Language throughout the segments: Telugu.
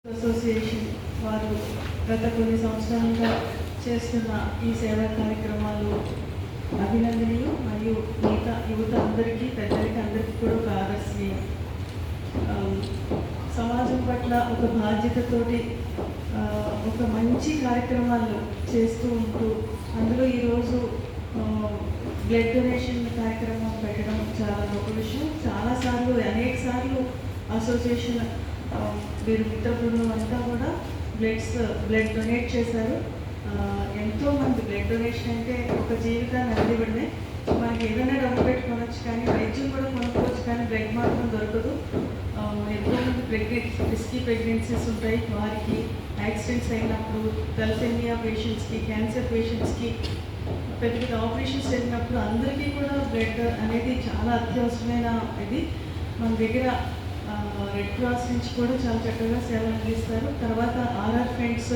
అసోసియేషన్ వారు గత కొన్ని సంవత్సరాలుగా చేస్తున్న ఈ సేవా కార్యక్రమాలు అభినందనీయం మరియు మిగతా యువత అందరికీ పెద్దలకి అందరికీ కూడా ఒక ఆదర్శనీయం. సమాజం పట్ల ఒక బాధ్యతతోటి ఒక మంచి కార్యక్రమాలు చేస్తూ ఉంటూ అందులో ఈరోజు బ్లడ్ డొనేషన్ కార్యక్రమం పెట్టడం చాలా గొప్ప విషయం. చాలాసార్లు అనేక సార్లు అసోసియేషన్ వీరు మిత్ర బృందం అంతా కూడా బ్లడ్ డొనేట్ చేశారు. ఎంతోమంది బ్లడ్ డొనేషన్ అంటే ఒక జీవితాన్ని అందివ్వడమే. మనకి ఏదైనా డబ్బు పెట్టి కొనవచ్చు, కానీ వైద్యం కూడా కొనుక్కోవచ్చు, కానీ బ్లడ్ మాత్రం దొరకదు. ఎంతోమంది రిస్కీ ప్రెగ్నెన్సీస్ ఉంటాయి, వారికి యాక్సిడెంట్స్ అయినప్పుడు, తలసేమియా పేషెంట్స్కి, క్యాన్సర్ పేషెంట్స్కి, పెద్ద పెద్ద ఆపరేషన్స్ జరిగినప్పుడు అందరికీ కూడా బ్లడ్ అనేది చాలా అత్యవసరమైన ఇది. మన దగ్గర రెడ్ క్రాస్ నుంచి కూడా చాలా చక్కగా సేవలు అందిస్తారు. తర్వాత ఆర్ఆర్ ఫ్రెండ్స్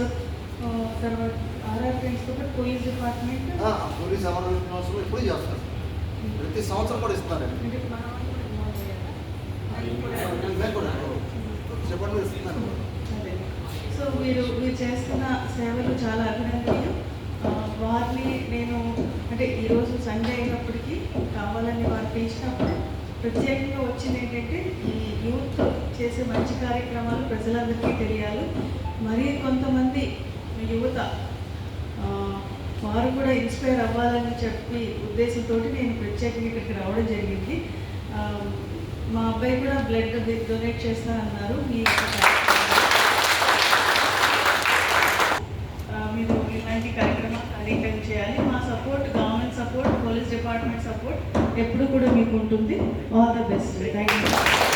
కూడా పోలీస్ డిపార్ట్మెంట్ పోలీస్ ఎప్పుడు చేస్తారు, ప్రతి సంవత్సరం కూడా ఇస్తారు. సో వీరు చేస్తున్న సేవలు చాలా అభినందనీయం. వారిని నేను అంటే ఈరోజు సండే అయినప్పటికీ కావాలని వారు పిలిచినప్పుడు ప్రత్యేకంగా వచ్చింది ఏంటంటే ఈ యూత్ చేసే మంచి కార్యక్రమాలు ప్రజలందరికీ తెలియాలి. మరి కొంతమంది యువత వారు కూడా ఇన్స్పైర్ అవ్వాలని చెప్పి ఉద్దేశంతో నేను ప్రత్యేకంగా ఇక్కడికి రావడం జరిగింది. మా అబ్బాయి కూడా బ్లడ్ డొనేట్ చేస్తానన్నారు. మీరు ఇలాంటి కార్యక్రమాలు అనేకం చేయాలి. మా support, government support, police department support ఎప్పుడు కూడా మీకు ఉంటుంది. All the best. Thank you.